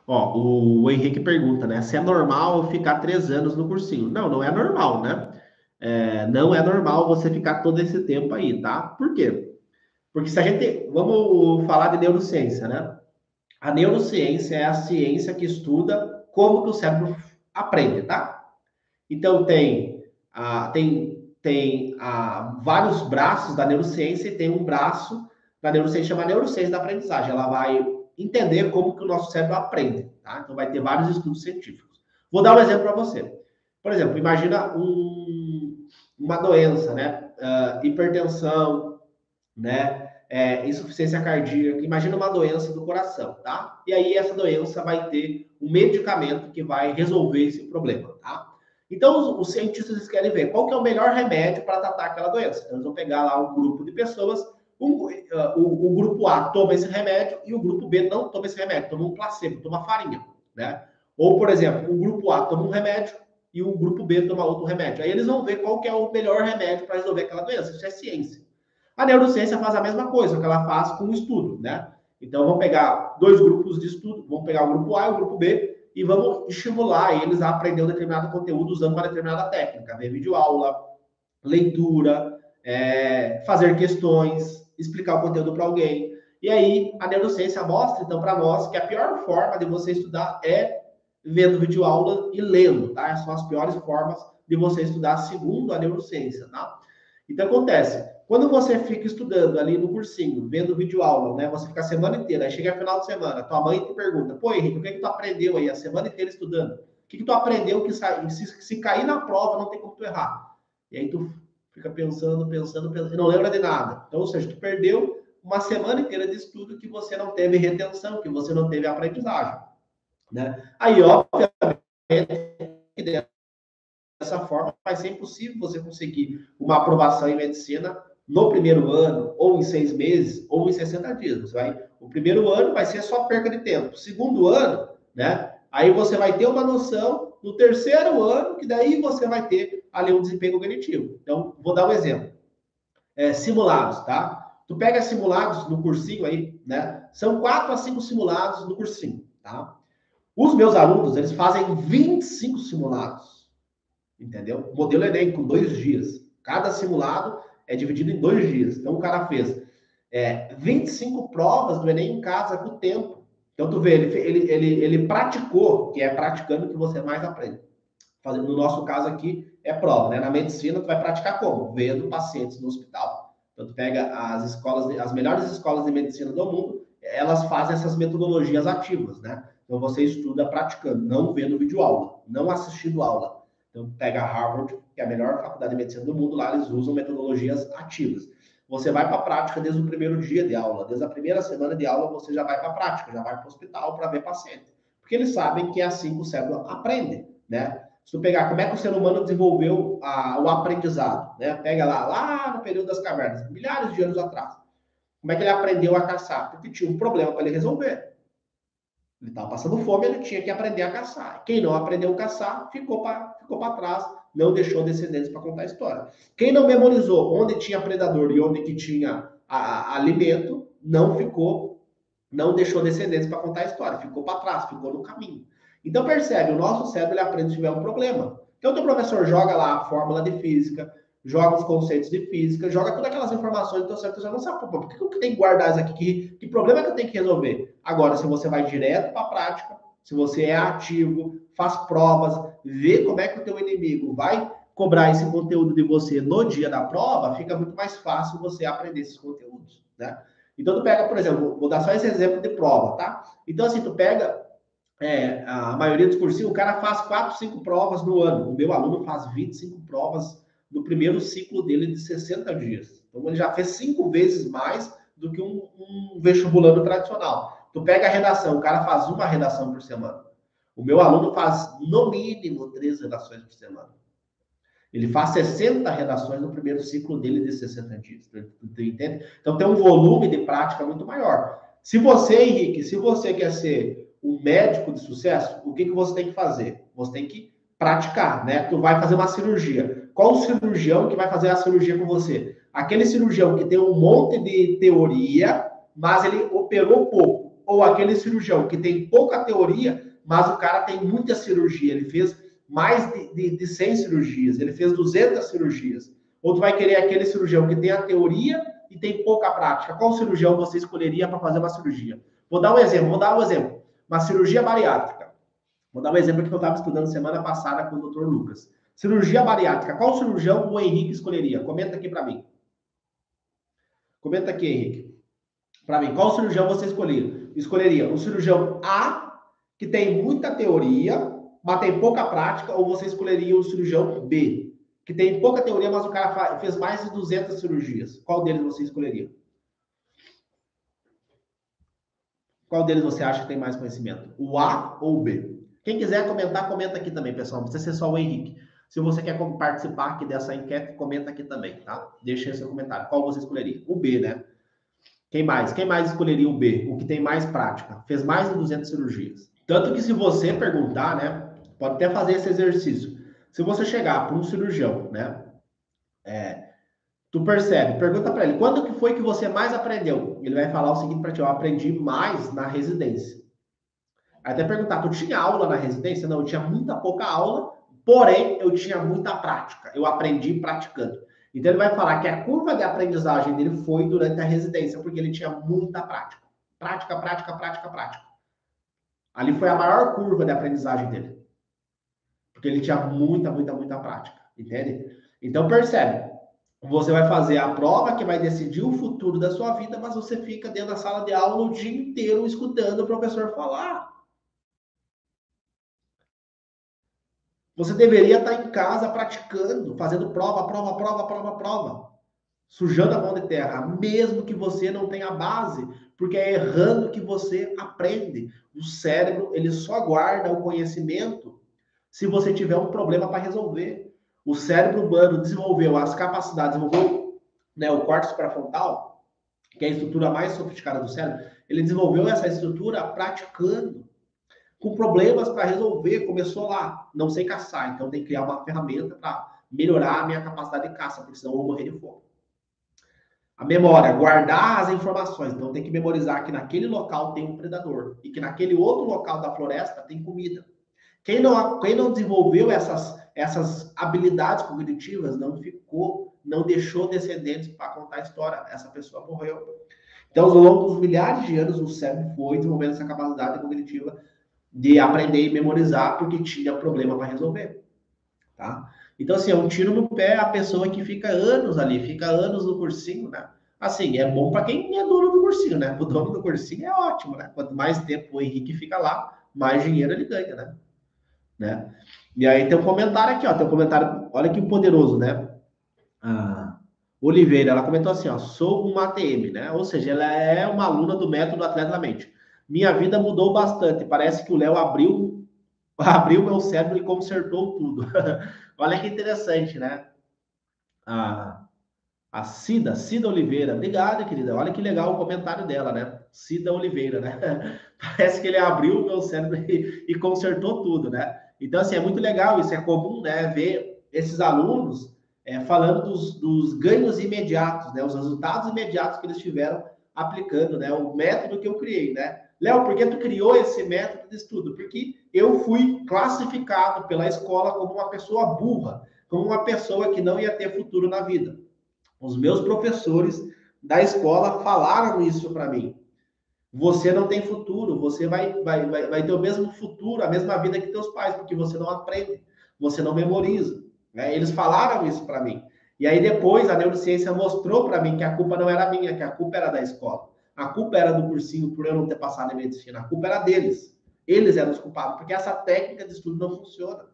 Ó, o Henrique pergunta, né? Se é normal ficar 3 anos no cursinho. Não, não é normal, né? Não é normal você ficar todo esse tempo aí, tá? Por quê? Porque se a gente. Vamos falar de neurociência, né? A neurociência é a ciência que estuda como que o cérebro aprende, tá? Então tem vários braços da neurociência e tem um braço da neurociência chamado neurociência da aprendizagem. Ela vai entender como que o nosso cérebro aprende, tá? Então vai ter vários estudos científicos. Vou dar um exemplo para você. Por exemplo, imagina uma doença, né? Hipertensão, né? Insuficiência cardíaca. Imagina uma doença do coração, tá? E aí essa doença vai ter um medicamento que vai resolver esse problema, tá? Então os cientistas querem ver qual que é o melhor remédio para tratar aquela doença. Então eles vão pegar lá um grupo de pessoas, o grupo A toma esse remédio e o grupo B não toma esse remédio, toma um placebo, toma farinha, né? Ou, por exemplo, o grupo A toma um remédio e o grupo B toma outro remédio. Aí eles vão ver qual que é o melhor remédio para resolver aquela doença. Isso é ciência. A neurociência faz a mesma coisa que ela faz com o estudo, né? Então, vamos pegar dois grupos de estudo, vamos pegar o grupo A e o grupo B e vamos estimular eles a aprender um determinado conteúdo usando uma determinada técnica, ver videoaula, leitura, fazer questões, explicar o conteúdo para alguém. E aí, a neurociência mostra, então, para nós que a pior forma de você estudar é vendo videoaula e lendo, tá? São as piores formas de você estudar, segundo a neurociência, tá? Então, acontece, quando você fica estudando ali no cursinho, vendo videoaula, né? Você fica a semana inteira, aí chega final de semana, tua mãe te pergunta, pô, Henrique, o que tu aprendeu aí a semana inteira estudando? O que tu aprendeu que se cair na prova não tem como tu errar? E aí tu fica pensando, e não lembra de nada. Então, ou seja, tu perdeu uma semana inteira de estudo que você não teve retenção, que você não teve aprendizagem, né? Aí, obviamente, dessa forma, vai ser impossível você conseguir uma aprovação em medicina no primeiro ano, ou em 6 meses, ou em 60 dias. O primeiro ano vai ser só perca de tempo. O segundo ano, né? Aí você vai ter uma noção no terceiro ano, que daí você vai ter ali um desempenho cognitivo. Então, vou dar um exemplo. Simulados, tá? Tu pega simulados no cursinho aí, né? São 4 a 5 simulados no cursinho, tá? Os meus alunos, eles fazem 25 simulados. Entendeu? O modelo Enem, com 2 dias. Cada simulado é dividido em 2 dias. Então, o cara fez 25 provas do Enem em casa com o tempo. Então, tu vê, ele praticou, que é praticando que você mais aprende. No nosso caso aqui, é prova, né? Na medicina, tu vai praticar como? Vendo pacientes no hospital. Então, tu pega as melhores escolas de medicina do mundo, elas fazem essas metodologias ativas, né? Então, você estuda praticando, não vendo videoaula, não assistindo aula. Então, pega a Harvard, que é a melhor faculdade de medicina do mundo, lá eles usam metodologias ativas. Você vai para a prática desde o primeiro dia de aula, desde a primeira semana de aula, você já vai para a prática, já vai para o hospital para ver paciente. Porque eles sabem que é assim que o cérebro aprende, né? Se tu pegar como é que o ser humano desenvolveu o aprendizado, né? Pega lá no período das cavernas, milhares de anos atrás. Como é que ele aprendeu a caçar? Porque tinha um problema para ele resolver. Ele estava passando fome, ele tinha que aprender a caçar. Quem não aprendeu a caçar, ficou para trás, não deixou descendentes para contar a história. Quem não memorizou onde tinha predador e onde que tinha alimento, não deixou descendentes para contar a história, ficou para trás, ficou no caminho. Então percebe, o nosso cérebro ele aprende se tiver um problema. Então o teu professor joga lá a fórmula de física, joga os conceitos de física, joga todas aquelas informações do teu cérebro, você não sabe, por que eu tenho que guardar isso aqui? Que problema é que eu tenho que resolver? Agora, se você vai direto para a prática, se você é ativo, faz provas, vê como é que o teu inimigo vai cobrar esse conteúdo de você no dia da prova, fica muito mais fácil você aprender esses conteúdos, né? Então, tu pega, por exemplo, vou dar só esse exemplo de prova, tá? Então, assim, tu pega a maioria dos cursinhos, o cara faz 4, 5 provas no ano. O meu aluno faz 25 provas no primeiro ciclo dele de 60 dias. Então, ele já fez 5 vezes mais do que um vestibulando tradicional. Tu pega a redação, o cara faz uma redação por semana. O meu aluno faz, no mínimo, 3 redações por semana. Ele faz 60 redações no primeiro ciclo dele de 60 dias. Tu entende? Então tem um volume de prática muito maior. Se você, Henrique, se você quer ser um médico de sucesso, o que você tem que fazer? Você tem que praticar, né? Tu vai fazer uma cirurgia. Qual o cirurgião que vai fazer a cirurgia com você? Aquele cirurgião que tem um monte de teoria, mas ele operou pouco. ou aquele cirurgião que tem pouca teoria, mas o cara tem muita cirurgia, ele fez mais de 100 cirurgias, ele fez 200 cirurgias. Ou tu vai querer aquele cirurgião que tem a teoria e tem pouca prática. Qual cirurgião você escolheria para fazer uma cirurgia? Vou dar um exemplo. Uma cirurgia bariátrica. Vou dar um exemplo que eu estava estudando semana passada com o Dr. Lucas. Cirurgia bariátrica. Qual cirurgião o Henrique escolheria? Comenta aqui para mim. Comenta aqui, Henrique. Para mim, qual cirurgião você escolheria? O cirurgião A, que tem muita teoria, mas tem pouca prática, ou você escolheria o cirurgião B, que tem pouca teoria, mas o cara fez mais de 200 cirurgias? Qual deles você escolheria? Qual deles você acha que tem mais conhecimento? O A ou o B? Quem quiser comentar, comenta aqui também, pessoal. Não precisa ser só o Henrique. Se você quer participar aqui dessa enquete, comenta aqui também, tá? Deixa aí seu comentário. Qual você escolheria? O B, né? Quem mais? Quem mais escolheria o B? O que tem mais prática? Fez mais de 200 cirurgias. Tanto que se você perguntar, né? Pode até fazer esse exercício. Se você chegar para um cirurgião, né? Tu percebe, pergunta para ele, quando que foi que você mais aprendeu? Ele vai falar o seguinte para ti, eu aprendi mais na residência. Aí até perguntar, tu tinha aula na residência? Não, eu tinha muita pouca aula, porém eu tinha muita prática. Eu aprendi praticando. Então ele vai falar que a curva de aprendizagem dele foi durante a residência, porque ele tinha muita prática. Prática. Ali foi a maior curva de aprendizagem dele. Porque ele tinha muita prática, entende? Então percebe, você vai fazer a prova que vai decidir o futuro da sua vida, mas você fica dentro da sala de aula o dia inteiro escutando o professor falar. Você deveria estar em casa praticando, fazendo prova, sujando a mão de terra, mesmo que você não tenha base, porque é errando que você aprende. O cérebro, ele só guarda o conhecimento se você tiver um problema para resolver. O cérebro humano desenvolveu as capacidades, desenvolveu, né, o córtex pré-frontal, que é a estrutura mais sofisticada do cérebro, ele desenvolveu essa estrutura praticando, com problemas para resolver. Começou lá, não sei caçar, então tem que criar uma ferramenta para melhorar a minha capacidade de caça, porque senão eu vou morrer de fome. A memória, guardar as informações. Então tem que memorizar que naquele local tem um predador e que naquele outro local da floresta tem comida. Quem não desenvolveu essas habilidades cognitivas não deixou descendentes para contar a história. Essa pessoa morreu. Então, ao longo dos milhares de anos, o cérebro foi desenvolvendo essa capacidade cognitiva de aprender e memorizar porque tinha problema para resolver, tá? Então, assim, é um tiro no pé a pessoa que fica anos ali, fica anos no cursinho, né? Assim, é bom para quem é dono do cursinho, né? O dono do cursinho é ótimo, né? Quanto mais tempo o Henrique fica lá, mais dinheiro ele ganha, né? E aí tem um comentário aqui, ó, tem um comentário, olha que poderoso, né? Oliveira, ela comentou assim, ó, sou uma ATM, né? Ou seja, ela é uma aluna do método Atleta da Mente. Minha vida mudou bastante, parece que o Léo abriu meu cérebro e consertou tudo. Olha que interessante, né? A Cida Oliveira, obrigado, querida. Olha que legal o comentário dela, né? Cida Oliveira, né? Parece que ele abriu o meu cérebro e consertou tudo, né? Então, assim, é muito legal isso. É comum, né, ver esses alunos falando dos ganhos imediatos, né? Os resultados imediatos que eles tiveram aplicando, né? O método que eu criei, né? Léo, por que tu criou esse método de estudo? Porque eu fui classificado pela escola como uma pessoa burra, como uma pessoa que não ia ter futuro na vida. Os meus professores da escola falaram isso para mim. Você não tem futuro, você vai ter o mesmo futuro, a mesma vida que teus pais, porque você não aprende, você não memoriza. Né? Eles falaram isso para mim. E aí depois a neurociência mostrou para mim que a culpa não era minha, que a culpa era da escola. A culpa era do cursinho por eu não ter passado em medicina, a culpa era deles. Eles eram os culpados, porque essa técnica de estudo não funciona.